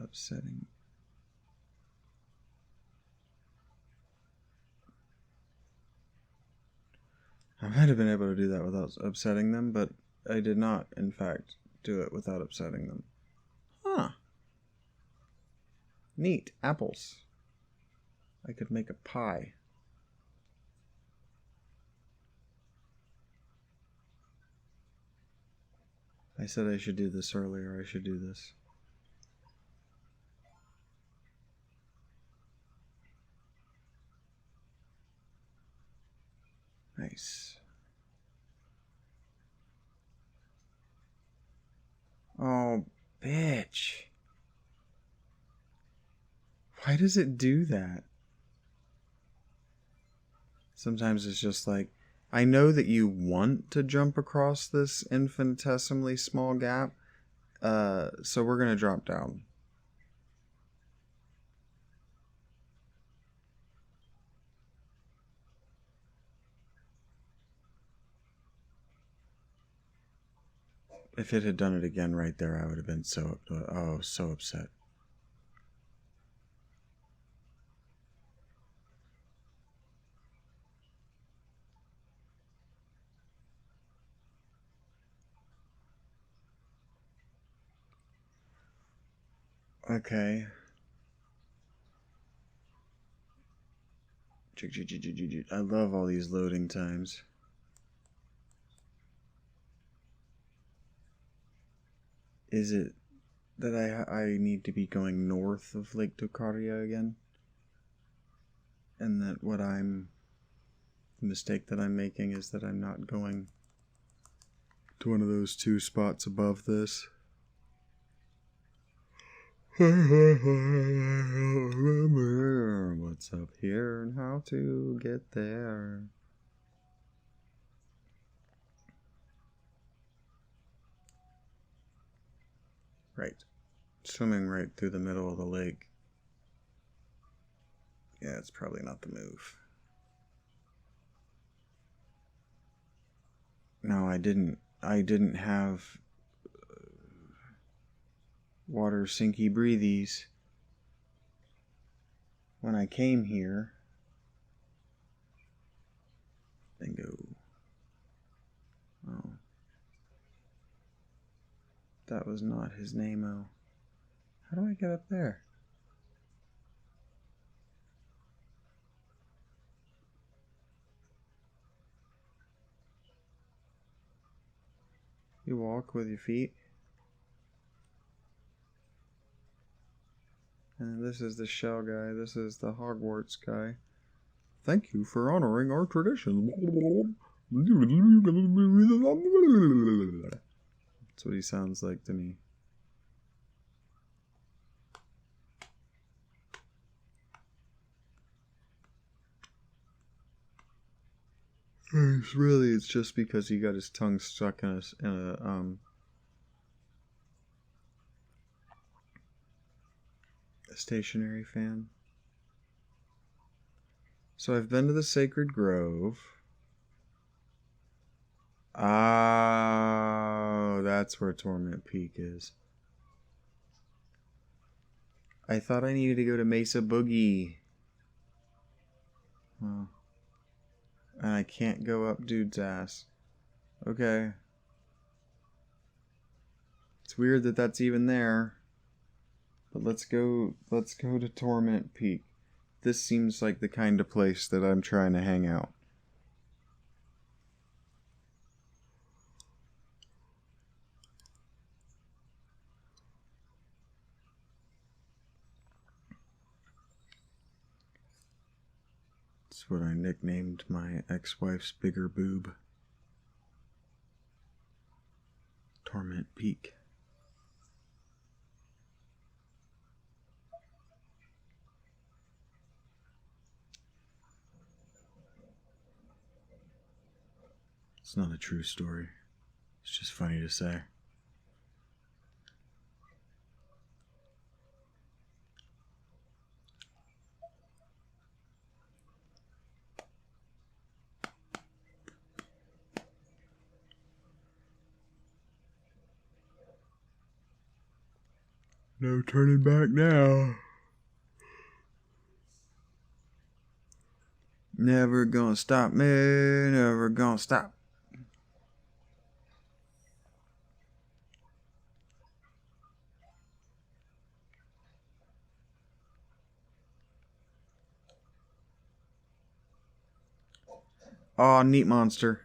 upsetting. I might have been able to do that without upsetting them, but I did not, in fact, do it without upsetting them. Huh. Neat. Apples. I could make a pie. I said I should do this earlier. I should do this. Nice. Oh, bitch. Why does it do that? Sometimes it's just like, I know that you want to jump across this infinitesimally small gap, so we're going to drop down. If it had done it again right there, I would have been so upset. Okay. I love all these loading times. Is it that I need to be going north of Lake Tokaria again? And that the mistake that I'm making is that I'm not going to one of those two spots above this? Remember what's up here and how to get there. Right. Swimming right through the middle of the lake. Yeah, it's probably not the move. No, I didn't have water sinky breathies when I came here. Bingo. Oh. That was not his name-o. How do I get up there? You walk with your feet. And this is the shell guy. This is the Hogwarts guy. Thank you for honoring our tradition. That's what he sounds like to me. It's just because he got his tongue stuck in a stationary fan. So I've been to the Sacred Grove. Oh, that's where Torment Peak is. I thought I needed to go to Mesa Boogie. Oh. And I can't go up dude's ass. Okay. It's weird that that's even there. But let's go to Torment Peak. This seems like the kind of place that I'm trying to hang out. It's what I nicknamed my ex-wife's bigger boob. Torment Peak. It's not a true story. It's just funny to say. No turning back now. Never gonna stop me, never gonna stop. Aw, neat monster.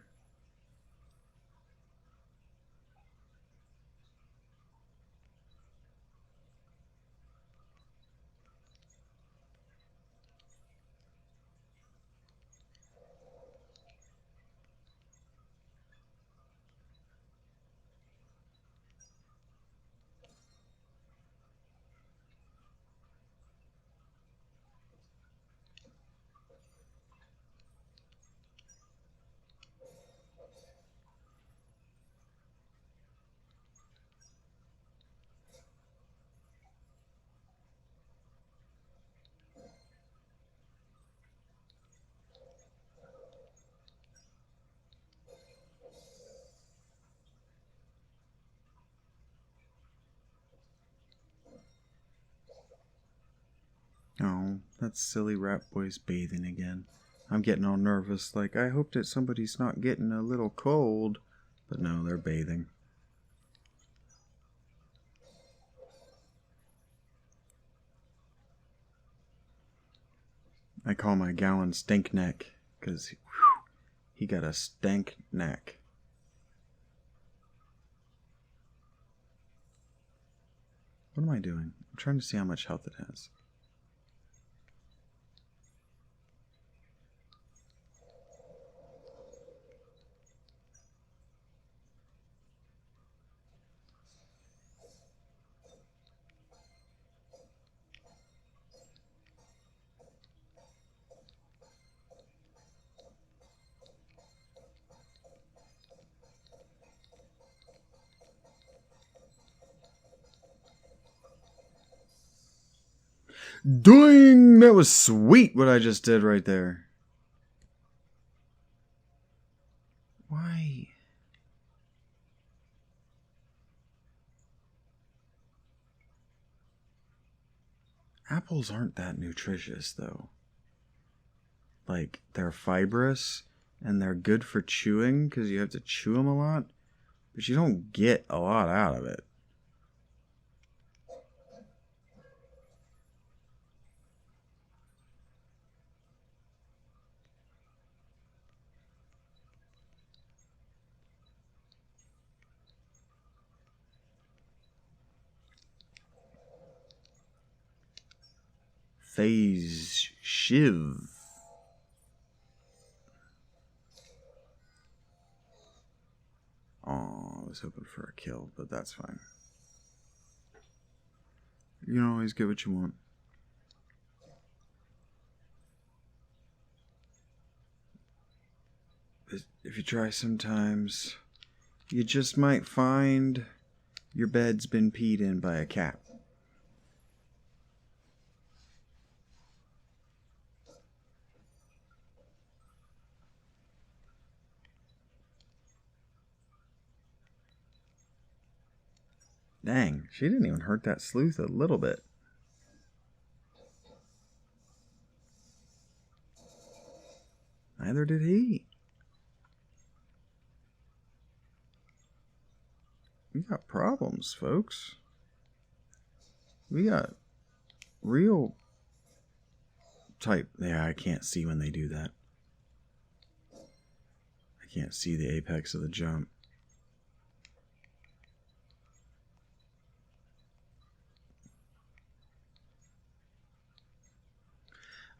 Oh, that silly rat boy's bathing again. I'm getting all nervous, like, I hope that somebody's not getting a little cold. But no, they're bathing. I call my gallon stink neck, because he got a stank neck. What am I doing? I'm trying to see how much health it has. Doing! That was sweet what I just did right there. Why? Apples aren't that nutritious, though. Like, they're fibrous, and they're good for chewing, because you have to chew them a lot, but you don't get a lot out of it. Phase Shiv. Oh, I was hoping for a kill, but that's fine. You can always get what you want. If you try sometimes, you just might find your bed's been peed in by a cat. Dang, she didn't even hurt that sleuth a little bit. Neither did he. We got problems, folks. We got real type. Yeah, I can't see when they do that. I can't see the apex of the jump.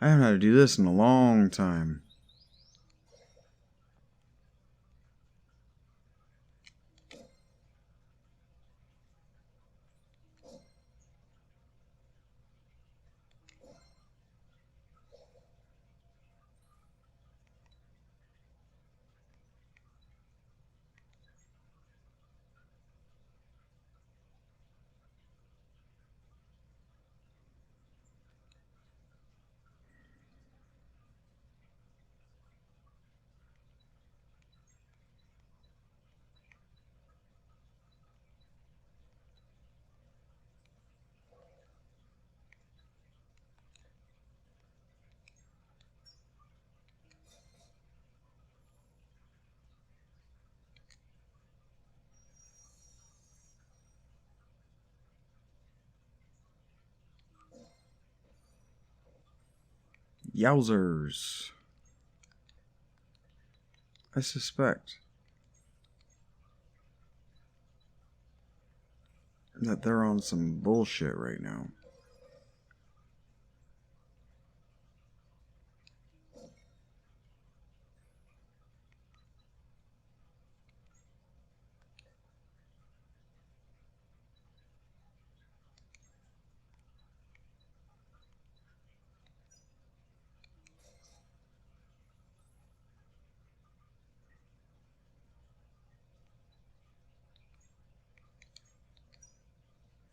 I haven't had to do this in a long time. Yowzers. I suspect that they're on some bullshit right now.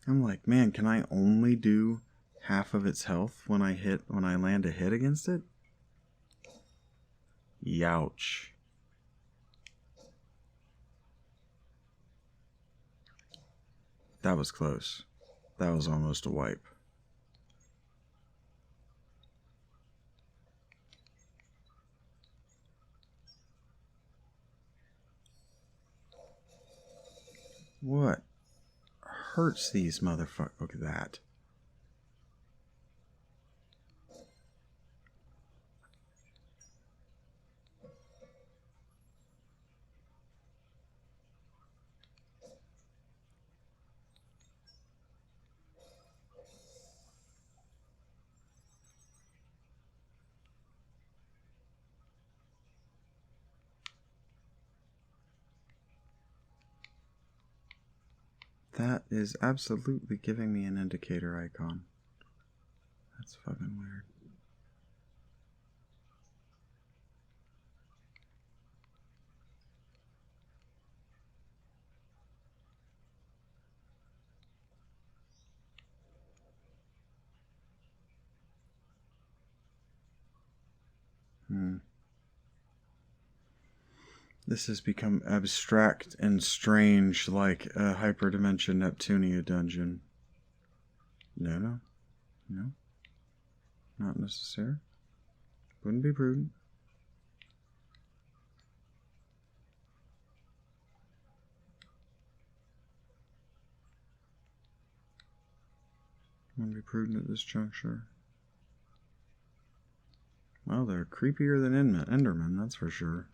I'm like, man, can I only do half of its health when I land a hit against it? Youch. That was close. That was almost a wipe. What hurts these motherfuckers? Look at that. That is absolutely giving me an indicator icon. That's fucking weird. This has become abstract and strange like a hyperdimension Neptunia dungeon. No. Not necessary. Wouldn't be prudent. Wouldn't be prudent at this juncture. Well, they're creepier than Enderman, that's for sure.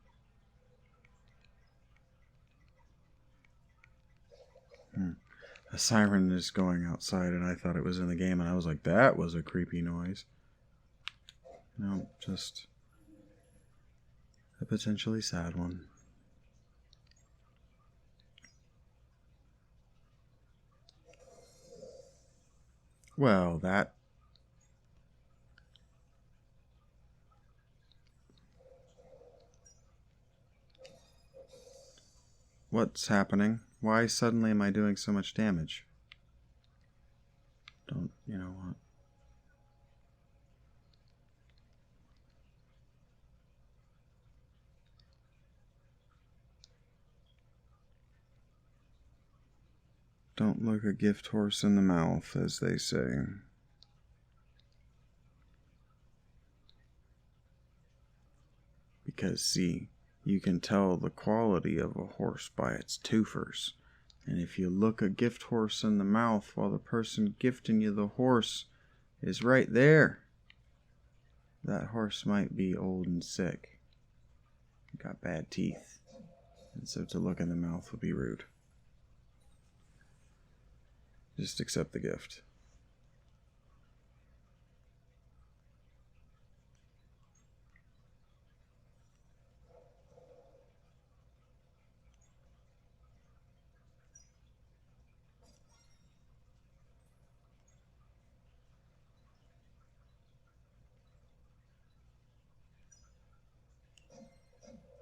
A siren is going outside, and I thought it was in the game, and I was like, that was a creepy noise. No, just a potentially sad one. Well, that... What's happening? Why suddenly am I doing so much damage? Don't, you know what? Don't look a gift horse in the mouth, as they say. Because, see, you can tell the quality of a horse by its twofers. And if you look a gift horse in the mouth while the person gifting you the horse is right there, that horse might be old and sick. Got bad teeth. And so to look in the mouth would be rude. Just accept the gift.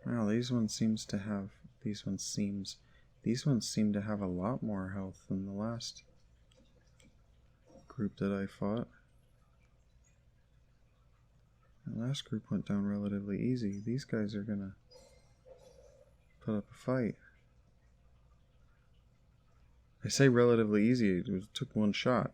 Well, these ones seem to have a lot more health than the last group that I fought. The last group went down relatively easy. These guys are gonna put up a fight. I say relatively easy, it took one shot.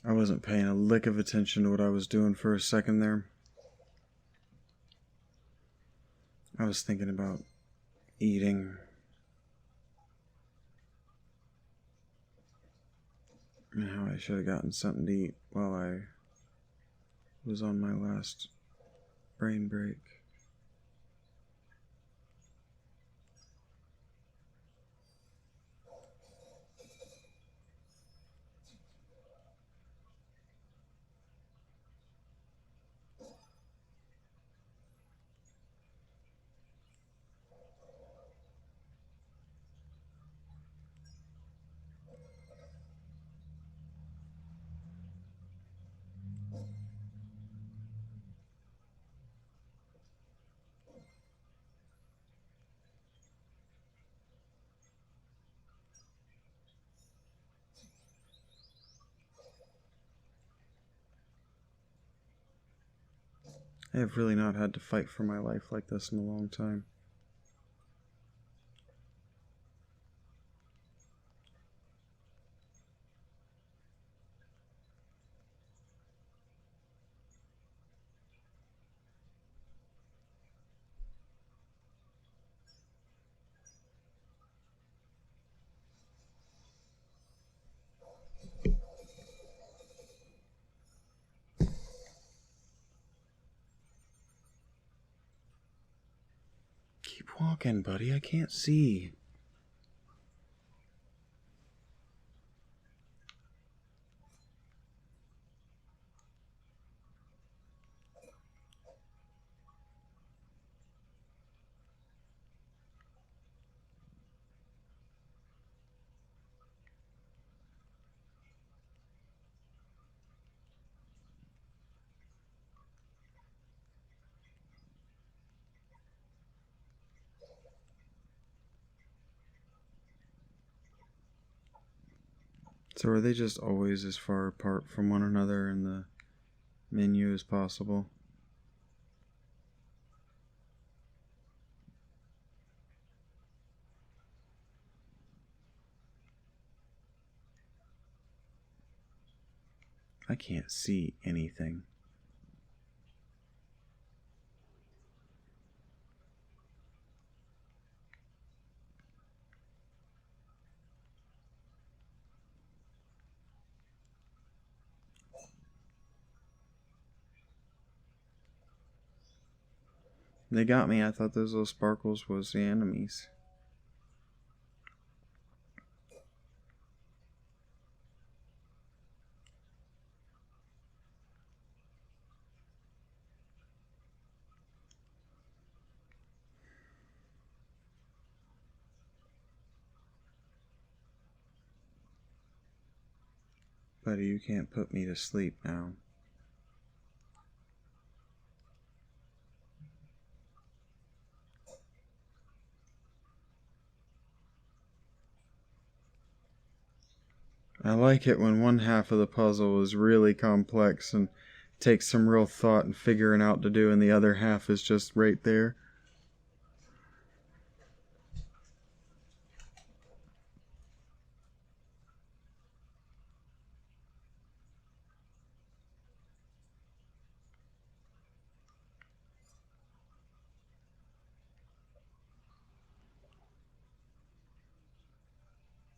I wasn't paying a lick of attention to what I was doing for a second there. I was thinking about eating. And how I should have gotten something to eat while I was on my last brain break. I have really not had to fight for my life like this in a long time. Keep walking, buddy. I can't see. So are they just always as far apart from one another in the menu as possible? I can't see anything. They got me. I thought those little sparkles was the enemies. Buddy, you can't put me to sleep now. I like it when one half of the puzzle is really complex and takes some real thought and figuring out to do, and the other half is just right there.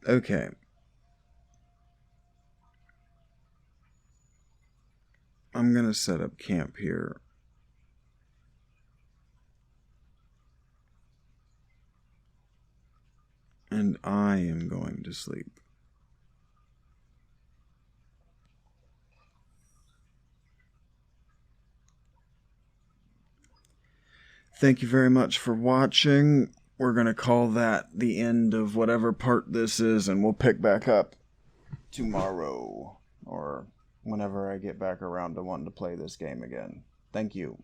Okay. I'm gonna set up camp here. And I am going to sleep. Thank you very much for watching. We're going to call that the end of whatever part this is, and we'll pick back up tomorrow or whenever I get back around to wanting to play this game again. Thank you.